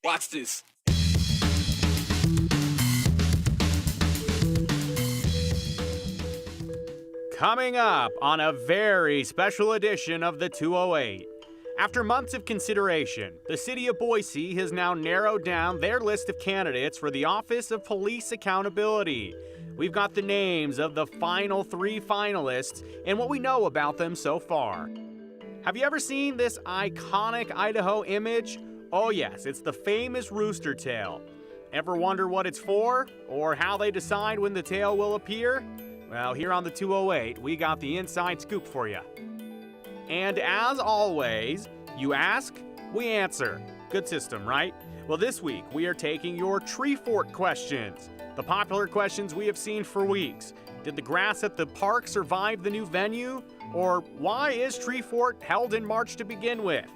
Watch this. Coming up on a very special edition of the 208. After months of consideration, the city of Boise has now narrowed down their list of candidates for the Office of Police Accountability. We've got the names of the final 3 finalists and what we know about them so far. Have you ever seen this iconic Idaho image? Oh yes, it's the famous rooster tail. Ever wonder what it's for, or how they decide when the tail will appear? Well, here on the 208, we got the inside scoop for you. And as always, you ask, we answer. Good system, right? Well, this week we are taking your Treefort questions. The popular questions we have seen for weeks. Did the grass at the park survive the new venue? Or why is Treefort held in March to begin with?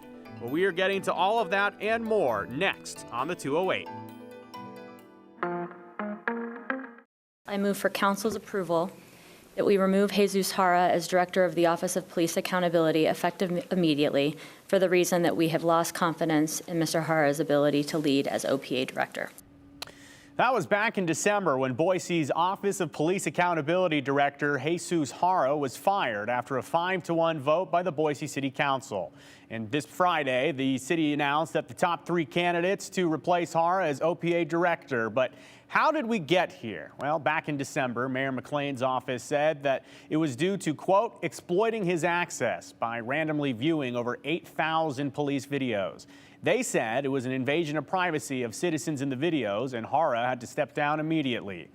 Well, we are getting to all of that and more next on the 208. I move for council's approval that we remove Jesus Jara as Director of the Office of Police Accountability effective immediately for the reason that we have lost confidence in Mr. Jara's ability to lead as OPA Director. That was back in December when Boise's Office of Police Accountability Director Jesus Jara was fired after a 5-1 vote by the Boise City Council. And this Friday, the city announced that the top 3 candidates to replace Jara as OPA Director. But how did we get here? Well, back in December, Mayor McLean's office said that it was due to, quote, exploiting his access by randomly viewing over 8,000 police videos. They said it was an invasion of privacy of citizens in the videos, and Jara had to step down immediately.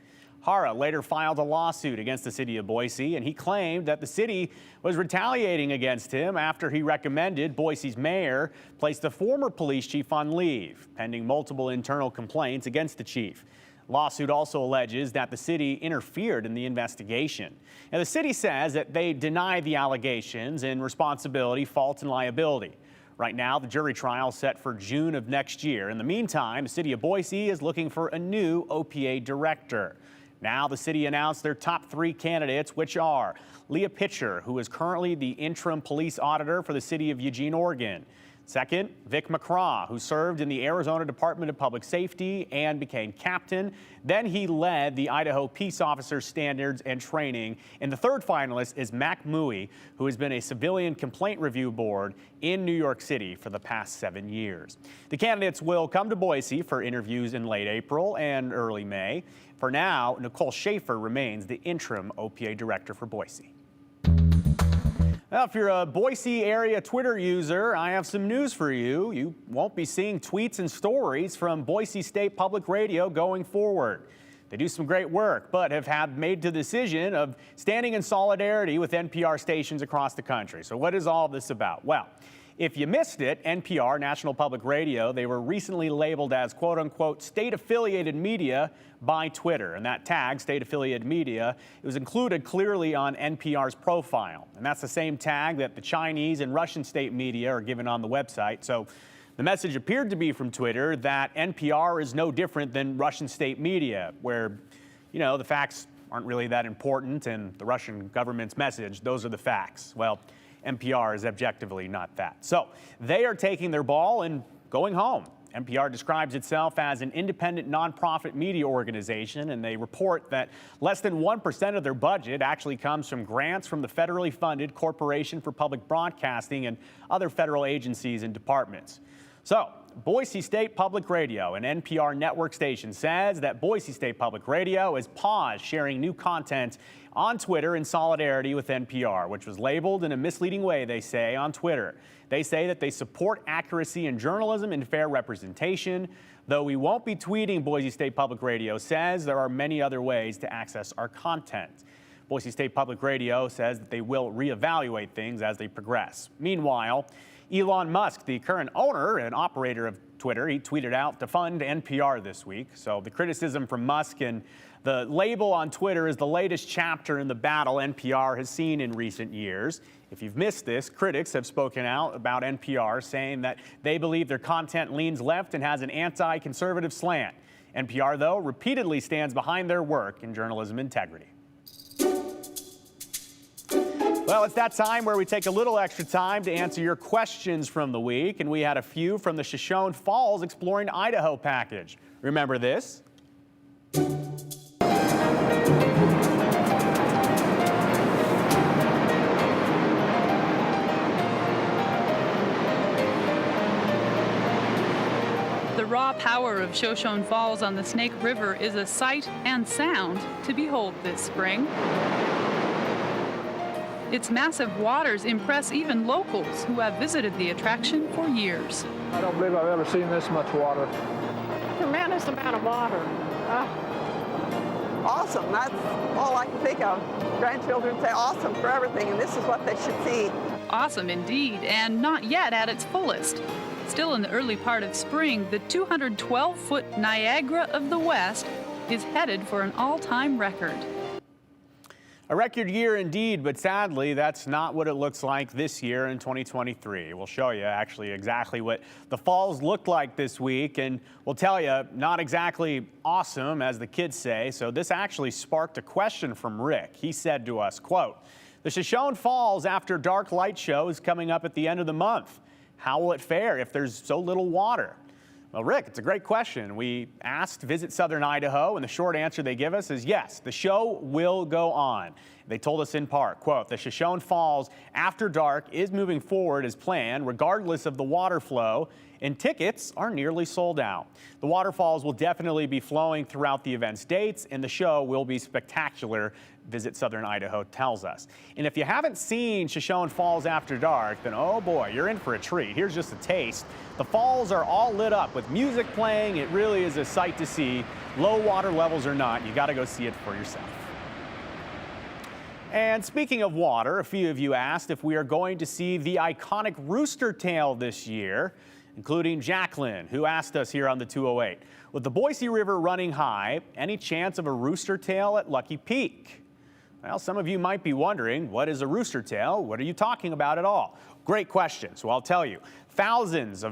Jara later filed a lawsuit against the city of Boise, and he claimed that the city was retaliating against him after he recommended Boise's mayor place the former police chief on leave, pending multiple internal complaints against the chief. Lawsuit also alleges that the city interfered in the investigation. And the city says that they deny the allegations in responsibility, fault, and liability. Right now, the jury trial is set for June of next year. In the meantime, the city of Boise is looking for a new OPA director. Now, the city announced their top 3 candidates, which are Leah Pitcher, who is currently the interim police auditor for the city of Eugene, Oregon. Second, Vic McCraw, who served in the Arizona Department of Public Safety and became captain. Then he led the Idaho Peace Officer Standards and Training. And the third finalist is Mac Mui, who has been a civilian complaint review board in New York City for the past 7 years. The candidates will come to Boise for interviews in late April and early May. For now, Nicole Schaefer remains the interim OPA director for Boise. Well, if you're a Boise area Twitter user, I have some news for you. You won't be seeing tweets and stories from Boise State Public Radio going forward. They do some great work, but have made the decision of standing in solidarity with NPR stations across the country. So what is all this about? Well, if you missed it, NPR, National Public Radio, they were recently labeled as quote-unquote state-affiliated media by Twitter. And that tag, state-affiliated media, it was included clearly on NPR's profile. And that's the same tag that the Chinese and Russian state media are given on the website. So the message appeared to be from Twitter that NPR is no different than Russian state media, where, you know, the facts aren't really that important, and the Russian government's message, those are the facts. Well, NPR is objectively not that. So they are taking their ball and going home. NPR describes itself as an independent nonprofit media organization, and they report that less than 1% of their budget actually comes from grants from the federally funded Corporation for Public Broadcasting and other federal agencies and departments. So Boise State Public Radio, an NPR network station, says that Boise State Public Radio has paused sharing new content on Twitter in solidarity with NPR, which was labeled in a misleading way, they say, on Twitter. They say that they support accuracy in journalism and fair representation. Though we won't be tweeting, Boise State Public Radio says there are many other ways to access our content. Boise State Public Radio says that they will reevaluate things as they progress. Meanwhile, Elon Musk, the current owner and operator of Twitter, he tweeted out to fund NPR this week. So the criticism from Musk and the label on Twitter is the latest chapter in the battle NPR has seen in recent years. If you've missed this, critics have spoken out about NPR, saying that they believe their content leans left and has an anti-conservative slant. NPR, though, repeatedly stands behind their work in journalism integrity. Well, it's that time where we take a little extra time to answer your questions from the week, and we had a few from the Shoshone Falls Exploring Idaho package. Remember this? The raw power of Shoshone Falls on the Snake River is a sight and sound to behold this spring. Its massive waters impress even locals who have visited the attraction for years. I don't believe I've ever seen this much water. Tremendous amount of water. Awesome. That's all I can think of. Grandchildren say awesome for everything, and this is what they should see. Awesome indeed, and not yet at its fullest. Still in the early part of spring, the 212-foot Niagara of the West is headed for an all-time record. A record year indeed, but sadly, that's not what it looks like this year in 2023. We'll show you actually exactly what the falls looked like this week, and we'll tell you not exactly awesome, as the kids say. So this actually sparked a question from Rick. He said to us, quote, "The Shoshone Falls After Dark light show is coming up at the end of the month. How will it fare if there's so little water?" Well, Rick, it's a great question. We asked Visit Southern Idaho, and the short answer they give us is yes, the show will go on. They told us in part, quote, "The Shoshone Falls After Dark is moving forward as planned, regardless of the water flow, and tickets are nearly sold out. The waterfalls will definitely be flowing throughout the event's dates, and the show will be spectacular," Visit Southern Idaho tells us. And if you haven't seen Shoshone Falls After Dark, then oh boy, you're in for a treat. Here's just a taste. The falls are all lit up with music playing. It really is a sight to see. Low water levels or not, you got to go see it for yourself. And speaking of water, a few of you asked if we are going to see the iconic rooster tail this year, including Jacqueline, who asked us here on the 208. With the Boise River running high, any chance of a rooster tail at Lucky Peak? Well, some of you might be wondering, what is a rooster tail? What are you talking about at all? Great question, so I'll tell you. Thousands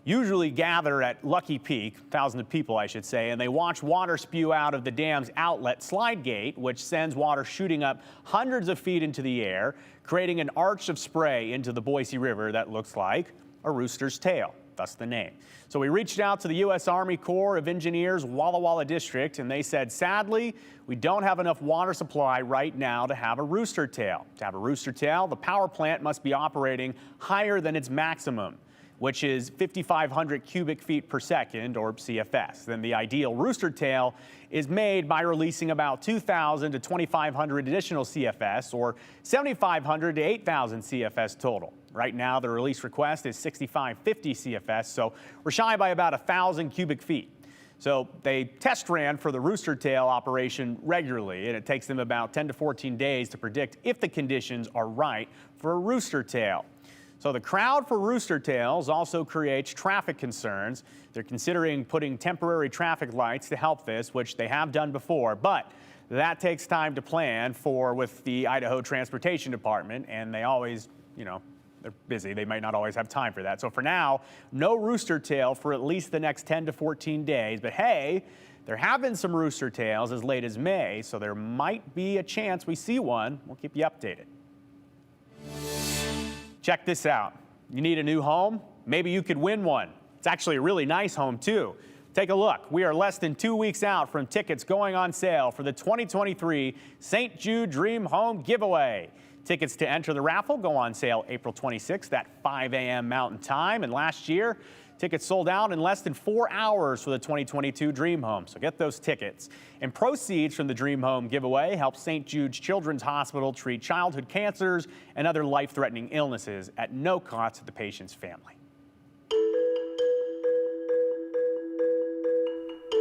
usually gather at Lucky Peak, thousands of people I should say, and they watch water spew out of the dam's outlet slide gate, which sends water shooting up hundreds of feet into the air, creating an arch of spray into the Boise River that looks like a rooster's tail, thus the name. So we reached out to the U.S. Army Corps of Engineers Walla Walla District, and they said, sadly, we don't have enough water supply right now to have a rooster tail. To have a rooster tail, the power plant must be operating higher than its maximum, which is 5,500 cubic feet per second, or CFS. Then the ideal rooster tail is made by releasing about 2,000 to 2,500 additional CFS, or 7,500 to 8,000 CFS total. Right now, the release request is 6,550 CFS, so we're shy by about 1,000 cubic feet. So they test ran for the rooster tail operation regularly, and it takes them about 10 to 14 days to predict if the conditions are right for a rooster tail. So the crowd for rooster tails also creates traffic concerns. They're considering putting temporary traffic lights to help this, which they have done before, but that takes time to plan for with the Idaho Transportation Department, and they always, they're busy. They might not always have time for that. So for now, no rooster tail for at least the next 10 to 14 days. But hey, there have been some rooster tails as late as May, so there might be a chance we see one. We'll keep you updated. Check this out. You need a new home? Maybe you could win one. It's actually a really nice home, too. Take a look. We are less than 2 weeks out from tickets going on sale for the 2023 St. Jude Dream Home Giveaway. Tickets to enter the raffle go on sale April 26th at 5 a.m. Mountain Time. And last year, tickets sold out in less than 4 hours for the 2022 Dream Home. So get those tickets. And proceeds from the Dream Home giveaway help St. Jude's Children's Hospital treat childhood cancers and other life-threatening illnesses at no cost to the patient's family.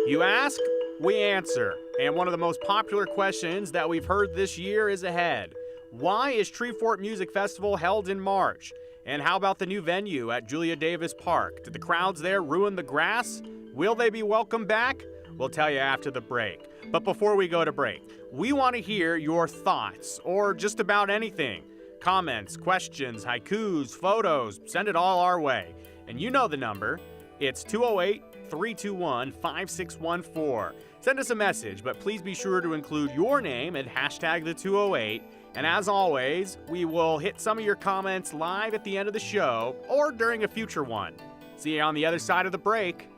You ask, we answer. And one of the most popular questions that we've heard this year is ahead. Why is Treefort Music Festival held in March? And how about the new venue at Julia Davis Park? Did the crowds there ruin the grass? Will they be welcome back? We'll tell you after the break. But before we go to break, we want to hear your thoughts, or just about anything. Comments, questions, haikus, photos, send it all our way. And you know the number. It's 208-321-5614. Send us a message, but please be sure to include your name and hashtag the 208 And as always, we will hit some of your comments live at the end of the show or during a future one. See you on the other side of the break.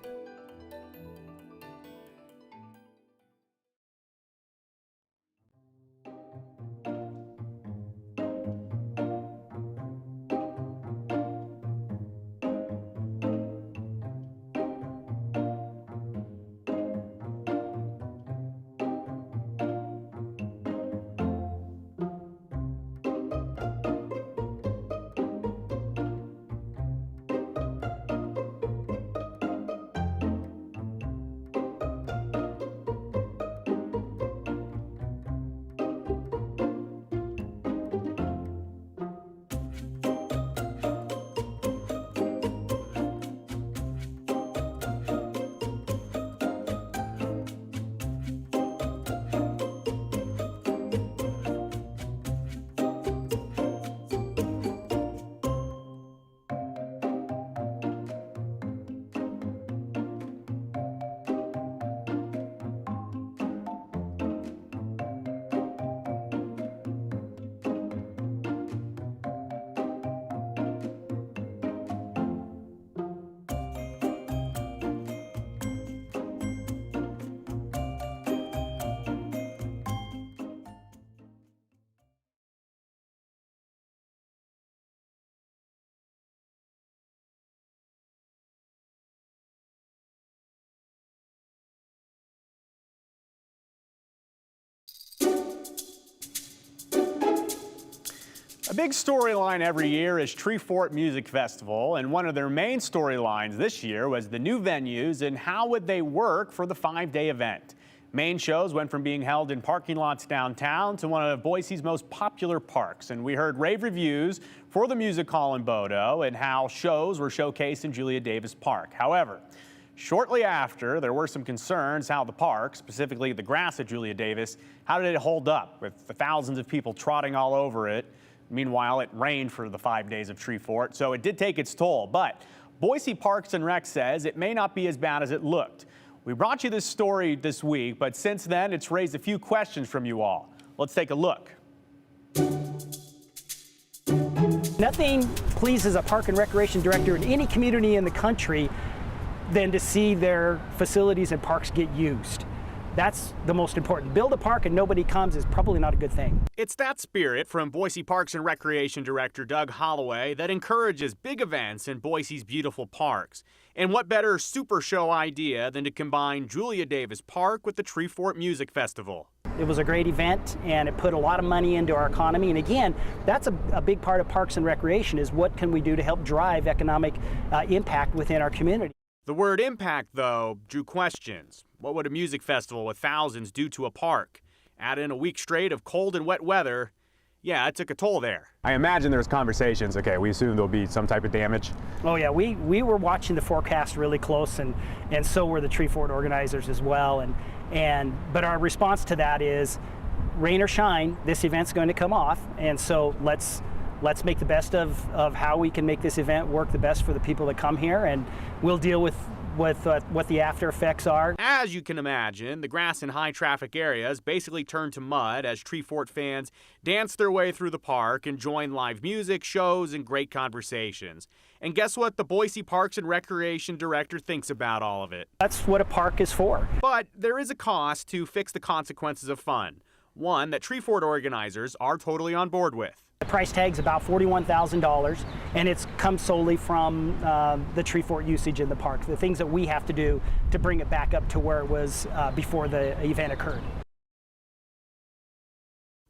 A big storyline every year is Treefort Music Festival, and one of their main storylines this year was the new venues and how would they work for the 5-day event. Main shows went from being held in parking lots downtown to one of Boise's most popular parks, and we heard rave reviews for the music hall in Bodo and how shows were showcased in Julia Davis Park. However, shortly after, there were some concerns how the park, specifically the grass at Julia Davis, how did it hold up with the thousands of people trotting all over it? Meanwhile, it rained for the 5 days of Treefort, so it did take its toll. But Boise Parks and Rec says it may not be as bad as it looked. We brought you this story this week, but since then, it's raised a few questions from you all. Let's take a look. Nothing pleases a park and recreation director in any community in the country than to see their facilities and parks get used. That's the most important. Build a park and nobody comes is probably not a good thing. It's that spirit from Boise Parks and Recreation Director Doug Holloway that encourages big events in Boise's beautiful parks. And what better super show idea than to combine Julia Davis Park with the Treefort Music Festival? It was a great event and it put a lot of money into our economy. And again, that's a big part of Parks and Recreation is what can we do to help drive economic impact within our community. The word impact, though, drew questions. What would a music festival with thousands do to a park? Add in a week straight of cold and wet weather. Yeah, it took a toll there. I imagine there's conversations. Okay, we assume there'll be some type of damage. Oh yeah, we were watching the forecast really close, and so were the Treefort organizers as well. But our response to that is, rain or shine, this event's going to come off, and so let's make the best of how we can make this event work the best for the people that come here, and we'll deal with what the after effects are. As you can imagine, the grass in high traffic areas basically turned to mud as Treefort fans danced their way through the park and joined live music, shows, and great conversations. And guess what the Boise Parks and Recreation Director thinks about all of it? That's what a park is for. But there is a cost to fix the consequences of fun. One that Treefort organizers are totally on board with. The price tag's about $41,000, and it's come solely from the Treefort usage in the park, the things that we have to do to bring it back up to where it was before the event occurred.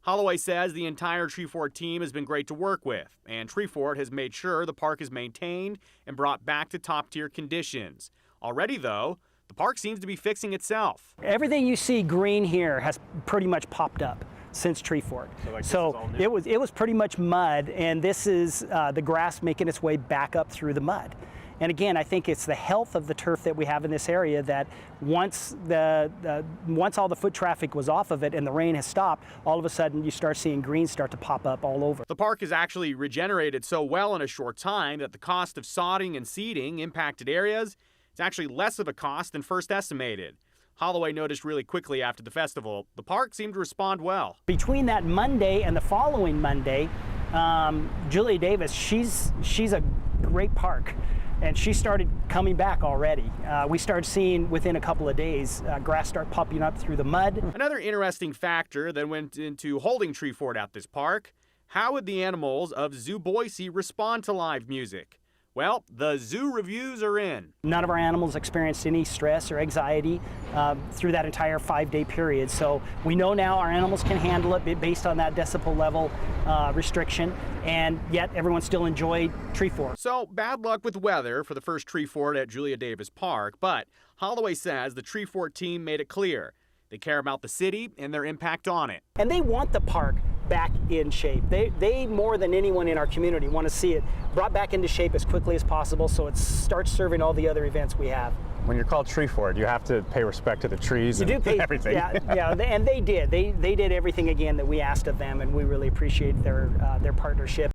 Holloway says the entire Treefort team has been great to work with, and Treefort has made sure the park is maintained and brought back to top-tier conditions. Already, though, the park seems to be fixing itself. Everything you see green here has pretty much popped up since Treefort. So it was pretty much mud, and this is the grass making its way back up through the mud. And again, I think it's the health of the turf that we have in this area that once all the foot traffic was off of it and the rain has stopped, all of a sudden you start seeing greens start to pop up all over. The park has actually regenerated so well in a short time that the cost of sodding and seeding impacted areas is actually less of a cost than first estimated. Holloway noticed really quickly after the festival, the park seemed to respond well. Between that Monday and the following Monday, Julia Davis, she's a great park, and she started coming back already. We started seeing within a couple of days grass start popping up through the mud. Another interesting factor that went into holding Treefort at this park: how would the animals of Zoo Boise respond to live music? Well, the zoo reviews are in. None of our animals experienced any stress or anxiety through that entire 5-day period. So we know now our animals can handle it based on that decibel level restriction, and yet everyone still enjoyed Treefort. So bad luck with weather for the first Treefort at Julia Davis Park, but Holloway says the Treefort team made it clear they care about the city and their impact on it. And they want the park back in shape. They more than anyone in our community want to see it brought back into shape as quickly as possible so it starts serving all the other events we have. When you're called Treefort, you have to pay respect to the trees and everything. Yeah, and they did. They did everything again that we asked of them, and we really appreciate their partnership.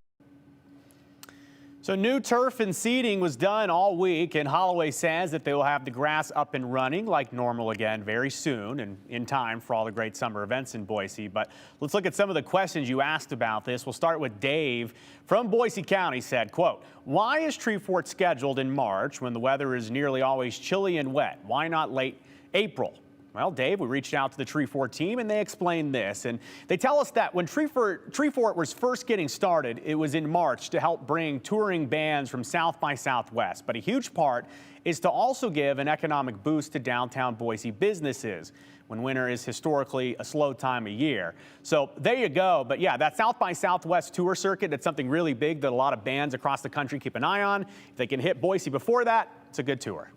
So new turf and seeding was done all week, and Holloway says that they will have the grass up and running like normal again very soon and in time for all the great summer events in Boise. But let's look at some of the questions you asked about this. We'll start with Dave from Boise County. Said, quote, "Why is Treefort scheduled in March when the weather is nearly always chilly and wet? Why not late April?" Well, Dave, we reached out to the Treefort team, and they explained this. And they tell us that when Treefort was first getting started, it was in March to help bring touring bands from South by Southwest. But a huge part is to also give an economic boost to downtown Boise businesses when winter is historically a slow time of year. So there you go. But yeah, that South by Southwest tour circuit, that's something really big that a lot of bands across the country keep an eye on. If they can hit Boise before that, it's a good tour.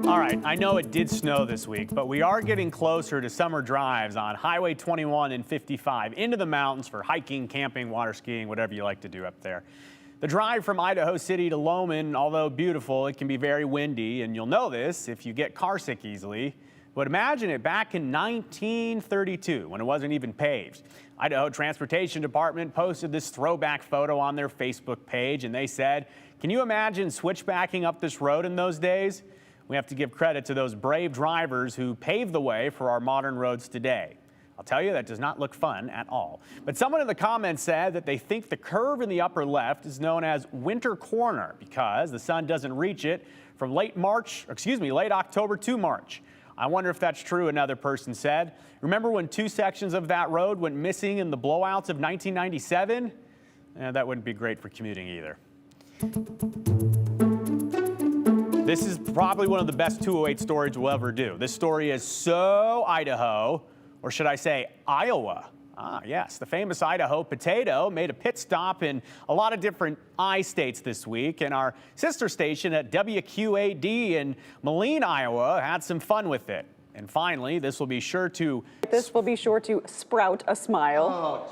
All right, I know it did snow this week, but we are getting closer to summer drives on Highway 21 and 55 into the mountains for hiking, camping, water skiing, whatever you like to do up there. The drive from Idaho City to Loman, although beautiful, it can be very windy, and you'll know this if you get carsick easily. But imagine it back in 1932 when it wasn't even paved. Idaho Transportation Department posted this throwback photo on their Facebook page, and they said, "Can you imagine switchbacking up this road in those days?" We have to give credit to those brave drivers who paved the way for our modern roads today. I'll tell you, that does not look fun at all. But someone in the comments said that they think the curve in the upper left is known as Winter Corner because the sun doesn't reach it from late October to March. I wonder if that's true, another person said. Remember when 2 sections of that road went missing in the blowouts of 1997? That wouldn't be great for commuting either. This is probably one of the best 208 stories we'll ever do. This story is so Idaho, or should I say Iowa? Yes, the famous Idaho potato made a pit stop in a lot of different I states this week, and our sister station at WQAD in Moline, Iowa had some fun with it. And finally, this will be sure to sprout a smile. Oh,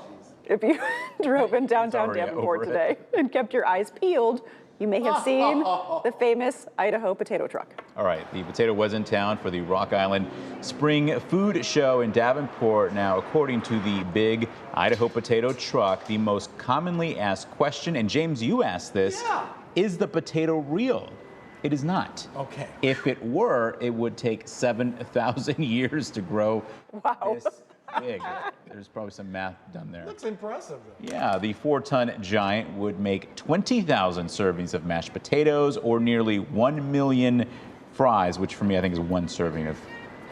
if you drove in downtown Davenport today and kept your eyes peeled, you may have seen the famous Idaho potato truck. All right, the potato was in town for the Rock Island Spring Food Show in Davenport. Now, according to the big Idaho potato truck, the most commonly asked question, and James, you asked this, is the potato real? It is not. Okay. If it were, it would take 7,000 years to grow this big. There's probably some math done there. Looks impressive, though. Yeah, the 4-ton giant would make 20,000 servings of mashed potatoes or nearly 1 million fries, which for me I think is 1 serving of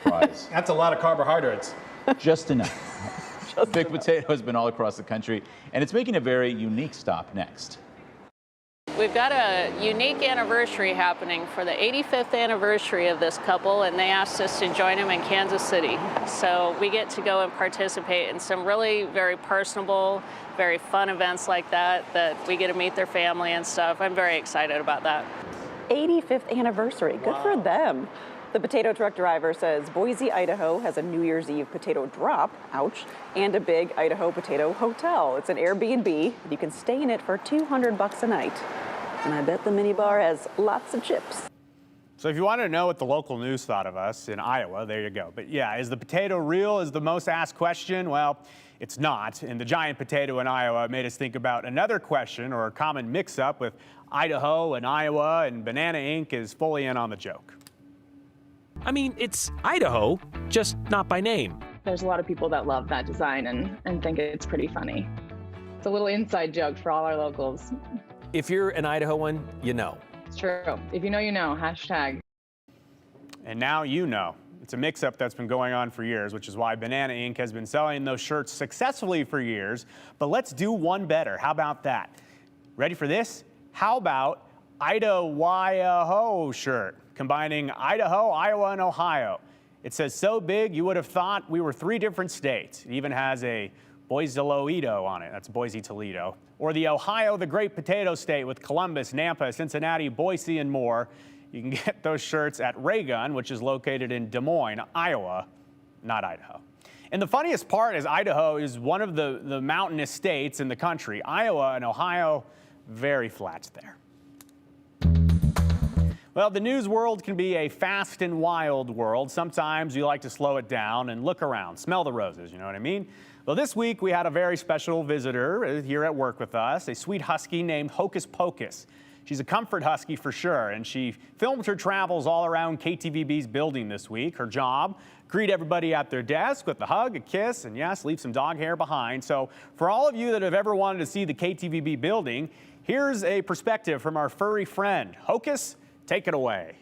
fries. That's a lot of carbohydrates. Just enough. Big potato has been all across the country, and it's making a very unique stop next. We've got a unique anniversary happening for the 85th anniversary of this couple, and they asked us to join them in Kansas City. So we get to go and participate in some really very personable, very fun events like that we get to meet their family and stuff. I'm very excited about that. 85th anniversary, good for them. The potato truck driver says Boise, Idaho has a New Year's Eve potato drop, ouch, and a big Idaho potato hotel. It's an Airbnb. You can stay in it for $200 a night. And I bet the minibar has lots of chips. So if you want to know what the local news thought of us in Iowa, there you go. But yeah, is the potato real is the most asked question? Well, it's not. And the giant potato in Iowa made us think about another question or a common mix-up with Idaho and Iowa, and Banana Inc. is fully in on the joke. I mean, it's Idaho, just not by name. There's a lot of people that love that design and think it's pretty funny. It's a little inside joke for all our locals. If you're an Idahoan, you know. It's true. If you know, you know. Hashtag. And now you know. It's a mix-up that's been going on for years, which is why Banana Inc. has been selling those shirts successfully for years. But let's do one better. How about that? Ready for this? How about Idaho shirt, combining Idaho, Iowa, and Ohio? It says so big you would have thought we were 3 different states. It even has a Boise Toledo on it. That's Boise, Toledo. Or the Ohio, the Great Potato State with Columbus, Nampa, Cincinnati, Boise, and more. You can get those shirts at Raygun, which is located in Des Moines, Iowa, not Idaho. And the funniest part is Idaho is one of the mountainous states in the country. Iowa and Ohio, very flat there. Well, the news world can be a fast and wild world. Sometimes you like to slow it down and look around, smell the roses, you know what I mean? Well, this week we had a very special visitor here at work with us, a sweet husky named Hocus Pocus. She's a comfort husky for sure, and she filmed her travels all around KTVB's building this week. Her job, greet everybody at their desk with a hug, a kiss, and yes, leave some dog hair behind. So for all of you that have ever wanted to see the KTVB building, here's a perspective from our furry friend. Hocus, take it away.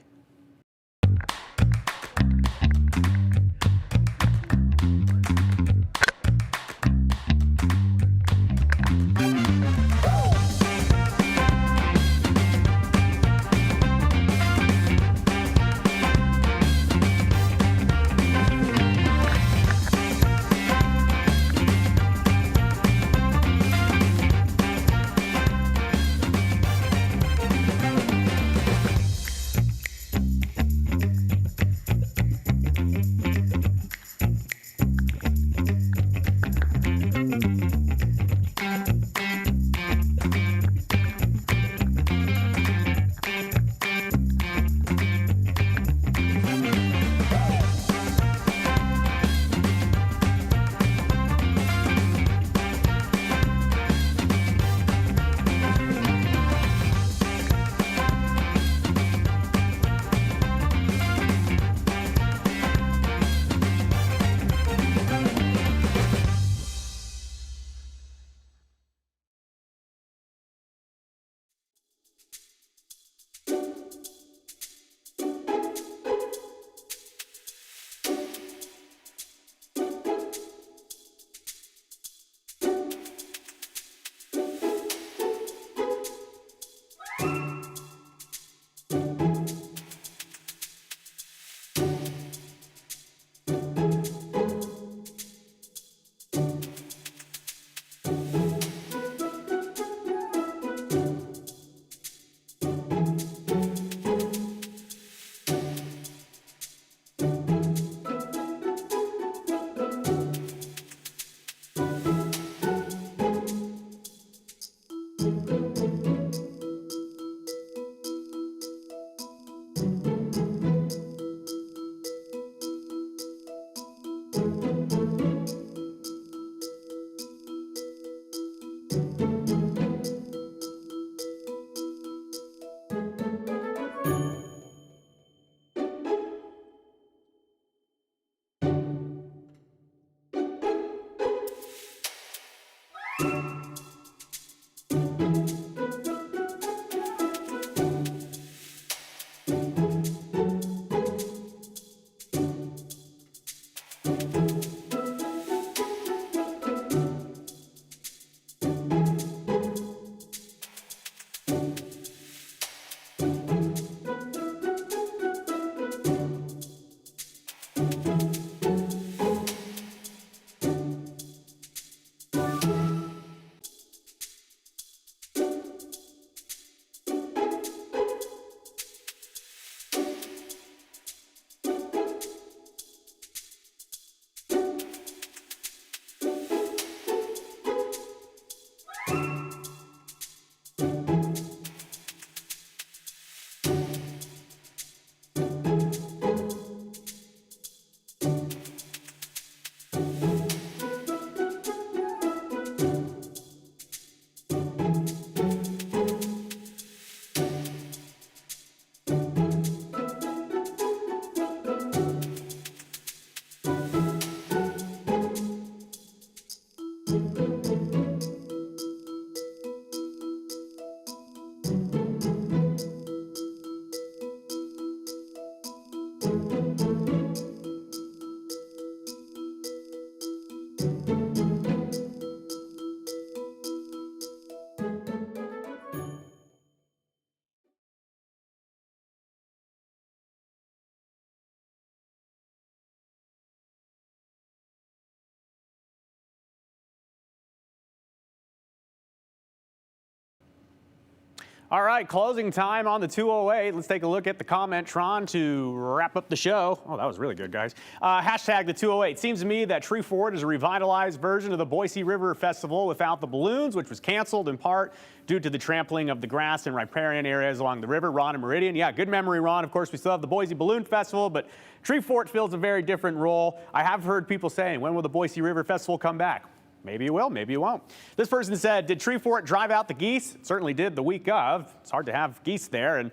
All right, closing time on the 208. Let's take a look at the comment-tron to wrap up the show. Oh, that was really good, guys. Hashtag the 208. Seems to me that Treefort is a revitalized version of the Boise River Festival without the balloons, which was canceled in part due to the trampling of the grass in riparian areas along the river. Ron and Meridian. Yeah, good memory, Ron. Of course, we still have the Boise Balloon Festival, but Treefort fills a very different role. I have heard people saying, when will the Boise River Festival come back? Maybe it will, maybe it won't. This person said, did Treefort drive out the geese? It certainly did the week of. It's hard to have geese there. And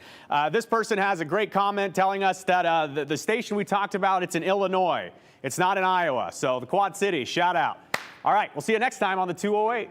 this person has a great comment telling us that the station we talked about, it's in Illinois. It's not in Iowa. So the Quad Cities, shout out. All right, we'll see you next time on the 208.